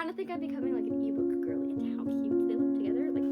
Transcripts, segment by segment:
kind of think I'm becoming like an ebook girly. And how cute they look together. Like,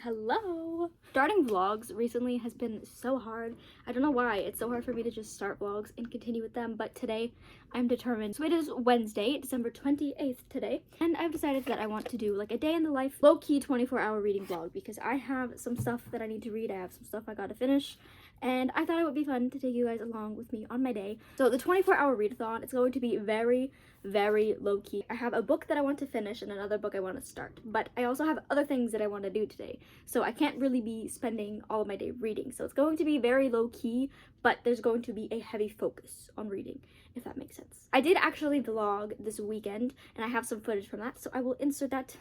hello. Starting vlogs recently has been so hard. I don't know why. It's so hard for me to just start vlogs and continue with them, but today I'm determined. So it is Wednesday, December 28th today, and I've decided that I want to do like a day in the life, low-key 24-hour reading vlog because I have some stuff that I need to read. I have some stuff I gotta finish, and I thought it would be fun to take you guys along with me on my day. So the 24-hour readathon, it's going to be very low-key. I have a book that I want to finish and another book I want to start, but I also have other things that I want to do today, so I can't really be spending all of my day reading. So it's going to be very low-key, but there's going to be a heavy focus on reading, if that makes sense. I did actually vlog this weekend, and I have some footage from that, so I will insert that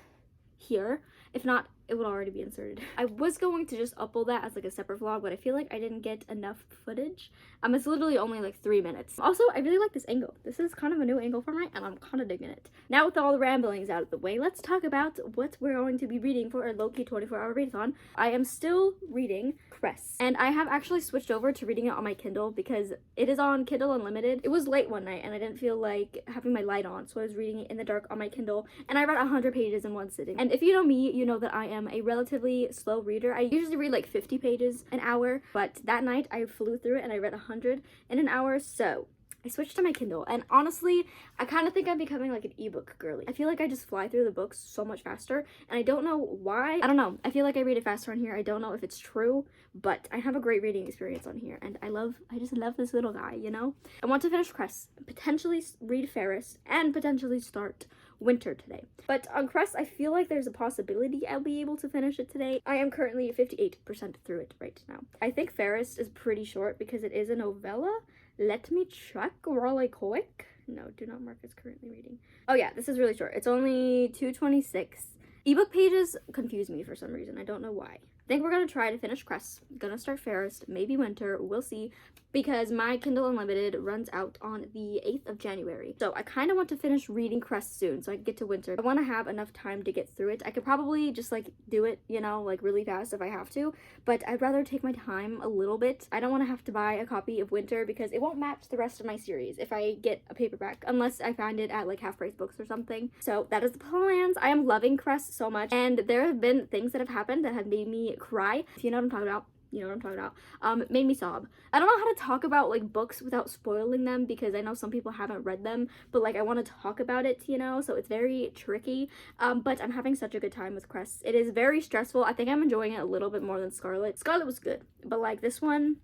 here. If not, it will already be inserted. I was going to just upload that as like a separate vlog, but I feel like I didn't get enough footage. It's literally only like 3 minutes. Also, I really like this angle. This is kind of a new angle for me, and I'm kind of digging it. Now with all the ramblings out of the way, let's talk about what we're going to be reading for our low-key 24-hour readathon. I am still reading Cress, and I have actually switched over to reading it on my Kindle because it is on Kindle Unlimited. It was late one night, and I didn't feel like having my light on, so I was reading it in the dark on my Kindle, and I read 100 pages in one sitting. And if you know me, you know that I am a relatively slow reader. I usually read like 50 pages an hour, but that night I flew through it and I read 100 in an hour, so I switched to my Kindle. And honestly, I kind of think I'm becoming like an ebook girly. I feel like I just fly through the books so much faster, and I don't know why. I don't know. I feel like I read it faster on here. I don't know if it's true, but I have a great reading experience on here, and I just love this little guy, you know? I want to finish Cress, potentially read Ferris, and potentially start Winter today. But on Cress, I feel like there's a possibility I'll be able to finish it today. I am currently 58% through it right now. I think Ferris is pretty short because it is a novella. Let me check really quick. No, do not mark as currently reading. Oh yeah, this is really short. It's only 226. Ebook pages confuse me for some reason. I don't know why. I think we're gonna try to finish Cress. Gonna start Ferris, maybe Winter, we'll see, because my Kindle Unlimited runs out on the 8th of January. So I kind of want to finish reading Cress soon so I can get to Winter. I want to have enough time to get through it. I could probably just like do it, you know, like really fast if I have to, but I'd rather take my time a little bit. I don't want to have to buy a copy of Winter because it won't match the rest of my series if I get a paperback, unless I find it at like half price books or something. So that is the plans. I am loving Cress so much, and there have been things that have happened that have made me cry. If you know what I'm talking about, you know what I'm talking about. It made me sob. I don't know how to talk about like books without spoiling them because I know some people haven't read them, but like I want to talk about it, you know, so it's very tricky. But I'm having such a good time with Cress. It is very stressful. I think I'm enjoying it a little bit more than Scarlet. Scarlet was good, but like this one,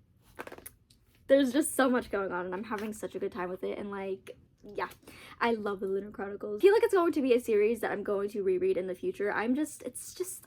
there's just so much going on, and I'm having such a good time with it, and like, yeah, I love the Lunar Chronicles. I feel like it's going to be a series that I'm going to reread in the future. It's just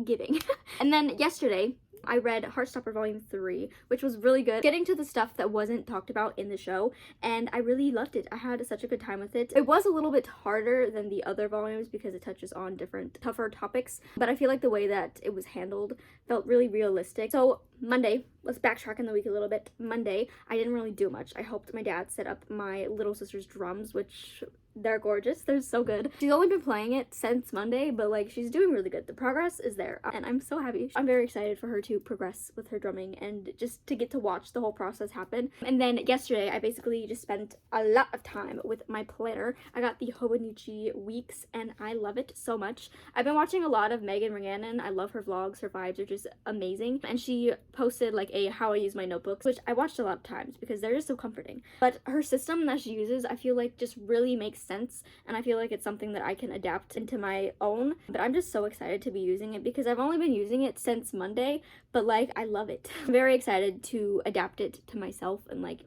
giving. And then yesterday, I read Heartstopper Volume 3, which was really good, getting to the stuff that wasn't talked about in the show, and I really loved it. I had such a good time with it. It was a little bit harder than the other volumes because it touches on different, tougher topics, but I feel like the way that it was handled felt really realistic. So Monday, let's backtrack in the week a little bit. Monday, I didn't really do much. I helped my dad set up my little sister's drums, which they're gorgeous. They're so good. She's only been playing it since Monday, but like she's doing really good. The progress is there and I'm so happy. I'm very excited for her to progress with her drumming and just to get to watch the whole process happen. And then yesterday I basically just spent a lot of time with my planner. I got the Hobonichi Weeks and I love it so much. I've been watching a lot of Rhiannon. I love her vlogs. Her vibes are just amazing. And she posted like a how I use my notebooks, which I watched a lot of times because they're just so comforting. But her system that she uses, I feel like just really makes sense, and I feel like it's something that I can adapt into my own. But I'm just so excited to be using it because I've only been using it since Monday, but like I love it. I'm very excited to adapt it to myself and like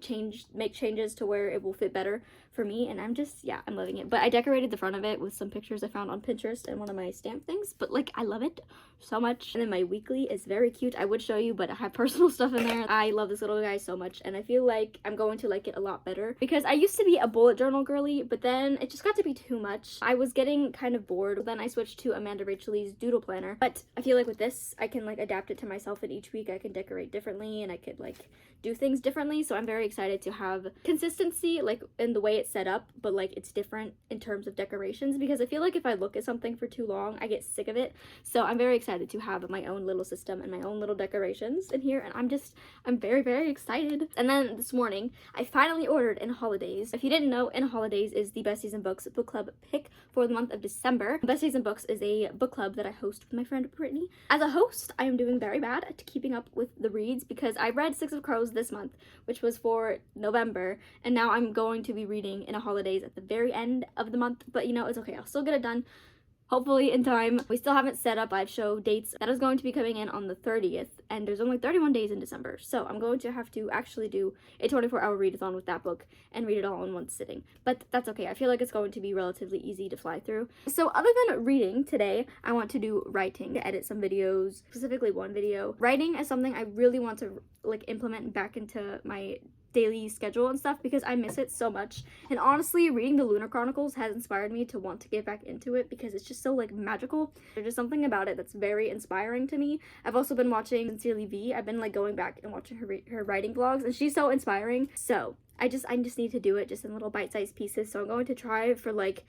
make changes to where it will fit better for me, and I'm loving it. But I decorated the front of it with some pictures I found on Pinterest and one of my stamp things, but like I love it so much. And then my weekly is very cute. I would show you, but I have personal stuff in there. I love this little guy so much, and I feel like I'm going to like it a lot better because I used to be a bullet journal girly, but then it just got to be too much. I was getting kind of bored. Then I switched to Amanda Rachel's doodle planner, but I feel like with this I can like adapt it to myself, and each week I can decorate differently and I could like do things differently. So I'm very excited to have consistency like in the way it's set up, but like it's different in terms of decorations because I feel like if I look at something for too long I get sick of it. So I'm very excited to have my own little system and my own little decorations in here, and I'm very excited. And then this morning I finally ordered In Holidays. If you didn't know, In Holidays is the Besties and Books book club pick for the month of December. Besties and Books is a book club that I host with my friend Brittany. As a host, I am doing very bad at keeping up with the reads because I read Six of Crows this month, which was for November, and now I'm going to be reading In Holidays at the very end of the month. But you know, it's okay, I'll still get it done, hopefully in time. We still haven't set up live show dates. That is going to be coming in on the 30th, and there's only 31 days in December, so I'm going to have to actually do a 24-hour readathon with that book and read it all in one sitting. But that's okay. I feel like it's going to be relatively easy to fly through. So other than reading today, I want to do writing, to edit some videos, specifically one video. Writing is something I really want to like implement back into my daily schedule and stuff because I miss it so much. And honestly, reading the Lunar Chronicles has inspired me to want to get back into it because it's just so like magical. There's just something about it that's very inspiring to me. I've also been watching Sincerely V. I've been like going back and watching her writing vlogs, and she's so inspiring. So I just need to do it just in little bite-sized pieces. So I'm going to try for like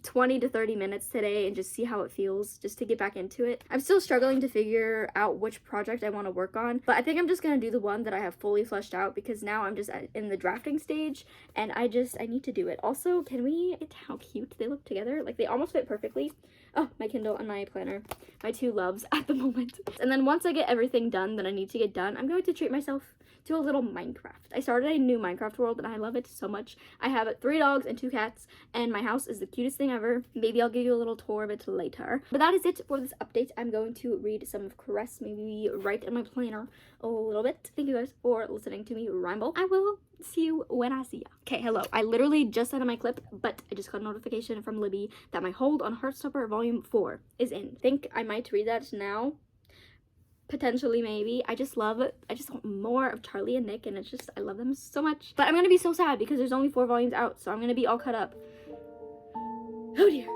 20 to 30 minutes today and just see how it feels, just to get back into it. I'm still struggling to figure out which project I want to work on, but I think I'm just gonna do the one that I have fully fleshed out because now I'm just in the drafting stage and I need to do it. Also, can we get how cute they look together? Like they almost fit perfectly. Oh, my Kindle and my planner, my two loves at the moment. And then once I get everything done that I need to get done, I'm going to treat myself to a little Minecraft. I started a new Minecraft world and I love it so much. I have 3 dogs and 2 cats, and my house is the cutest thing ever. Maybe I'll give you a little tour of it later. But that is it for this update. I'm going to read some of Caress, maybe write in my planner a little bit. Thank you guys for listening to me ramble. I will see you when I see ya. Okay, hello. I literally just sent in my clip, but I just got a notification from Libby that my hold on Heartstopper Volume 4 is in. I think I might read that now. Potentially, maybe. I just want more of Charlie and Nick, and I love them so much. But I'm gonna be so sad because there's only 4 volumes out, so I'm gonna be all cut up. Oh dear.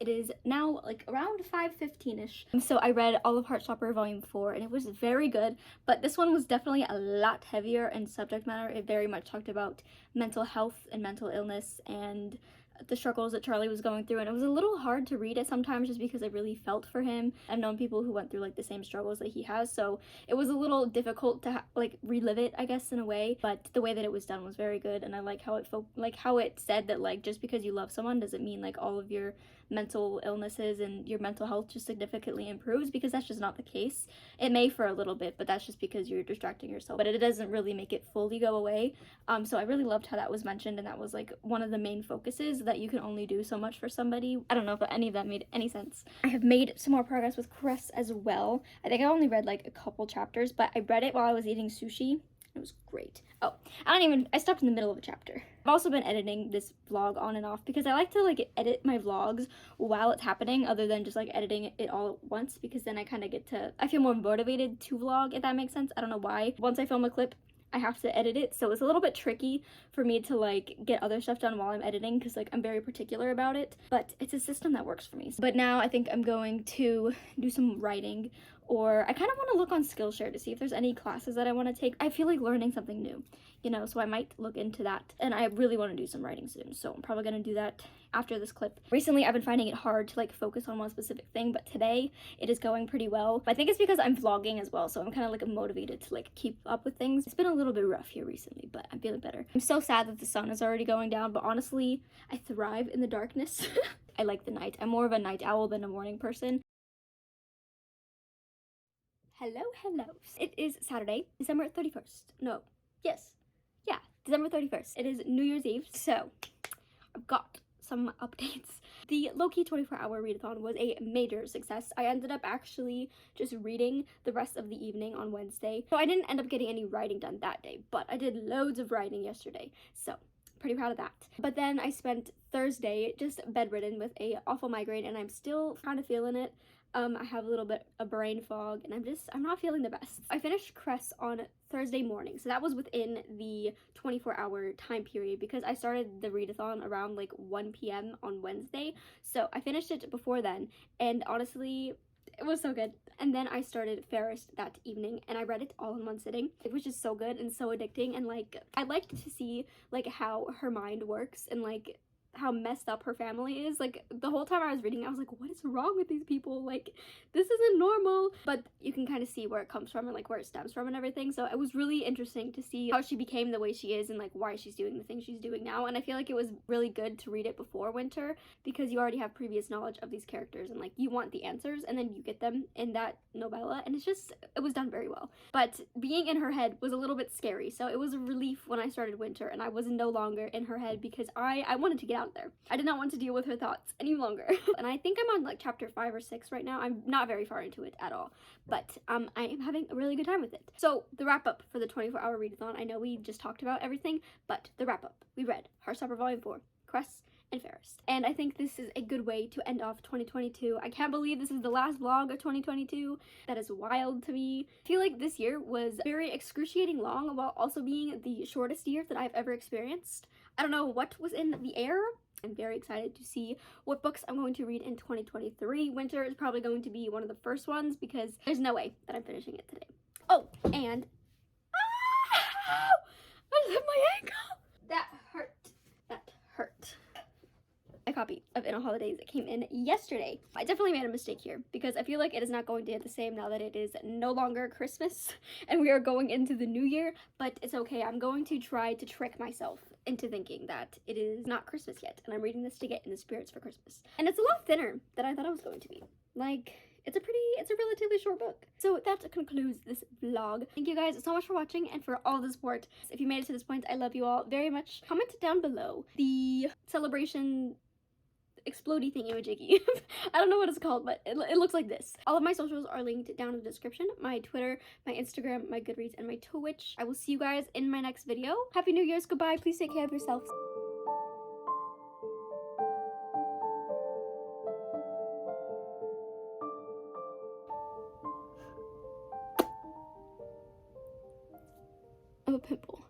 It is now like around 5:15ish. So I read all of Heartstopper Volume 4 and it was very good, but this one was definitely a lot heavier in subject matter. It very much talked about mental health and mental illness and the struggles that Charlie was going through, and it was a little hard to read it sometimes just because I really felt for him. I've known people who went through like the same struggles that he has, so it was a little difficult to like relive it, I guess, in a way, but the way that it was done was very good, and I like how it said that like just because you love someone doesn't mean like all of your mental illnesses and your mental health just significantly improves, because that's just not the case. It may for a little bit, but that's just because you're distracting yourself, but it doesn't really make it fully go away. So I really loved how that was mentioned, and that was like one of the main focuses, that you can only do so much for somebody. I don't know if any of that made any sense. I have made some more progress with Cress as well. I think I only read like a couple chapters, but I read it while I was eating sushi. It was great. Oh, I stopped in the middle of a chapter. I've also been editing this vlog on and off because I like to like edit my vlogs while it's happening, other than just like editing it all at once, because then I feel more motivated to vlog, if that makes sense. I don't know why. Once I film a clip, I have to edit it, so it's a little bit tricky for me to like get other stuff done while I'm editing, because like I'm very particular about it, but it's a system that works for me. But now I think I'm going to do some writing, or I kind of want to look on Skillshare to see if there's any classes that I want to take. I feel like learning something new, you know, so I might look into that, and I really want to do some writing soon, so I'm probably going to do that after this clip. Recently I've been finding it hard to like focus on one specific thing, but today it is going pretty well. I think it's because I'm vlogging as well, so I'm kind of like motivated to like keep up with things. It's been a little bit rough here recently, but I'm feeling better. I'm so sad that the sun is already going down, but honestly I thrive in the darkness. I like the night. I'm more of a night owl than a morning person. Hello. It is Saturday, December 31st. No, yes. Yeah, December 31st. It is New Year's Eve, so I've got some updates. The Loki 24-hour readathon was a major success. I ended up actually just reading the rest of the evening on Wednesday. So I didn't end up getting any writing done that day, but I did loads of writing yesterday. So pretty proud of that. But then I spent Thursday just bedridden with a awful migraine, and I'm still kind of feeling it. I have a little bit of brain fog, and I'm not feeling the best. I finished Cress on Thursday morning, so that was within the 24-hour time period, because I started the readathon around like 1 p.m. on Wednesday, so I finished it before then, and honestly, it was so good. And then I started Fairest that evening, and I read it all in one sitting. It was just so good and so addicting, and like I liked to see like how her mind works and like how messed up her family is. Like the whole time I was reading, I was like, what is wrong with these people? Like this isn't normal. But you can kind of see where it comes from and like where it stems from and everything. So it was really interesting to see how she became the way she is and like why she's doing the things she's doing now. And I feel like it was really good to read it before winter, because you already have previous knowledge of these characters and like you want the answers, and then you get them in that novella, and it was done very well. But being in her head was a little bit scary, so it was a relief when I started winter and I was no longer in her head, because I wanted to get out there. I did not want to deal with her thoughts any longer. And I think I'm on like chapter 5 or 6 right now. I'm not very far into it at all, but I am having a really good time with it. So the wrap up for the 24-hour readathon, I know we just talked about everything, but the wrap up, we read Heartstopper Volume 4, Cress, and Fairest. And I think this is a good way to end off 2022. I can't believe this is the last vlog of 2022. That is wild to me. I feel like this year was very excruciating long, while also being the shortest year that I've ever experienced. I don't know what was in the air. I'm very excited to see what books I'm going to read in 2023. Winter is probably going to be one of the first ones, because there's no way that I'm finishing it today. Oh, and I just hit my ankle. That hurt. A copy of In All Holidays came in yesterday. I definitely made a mistake here, because I feel like it is not going to hit the same now that it is no longer Christmas and we are going into the new year, but it's okay. I'm going to try to trick myself into thinking that it is not Christmas yet, and I'm reading this to get in the spirits for Christmas. And it's a lot thinner than I thought it was going to be. Like, it's a relatively short book. So that concludes this vlog. Thank you guys so much for watching and for all the support. If you made it to this point, I love you all very much. Comment down below the celebration explodey thingy-majiggy. I don't know what it's called, but it looks like this. All of my socials are linked down in the description. My Twitter, my Instagram, my Goodreads, and my Twitch. I will see you guys in my next video. Happy New Year's, goodbye, please take care of yourselves. I have a pimple.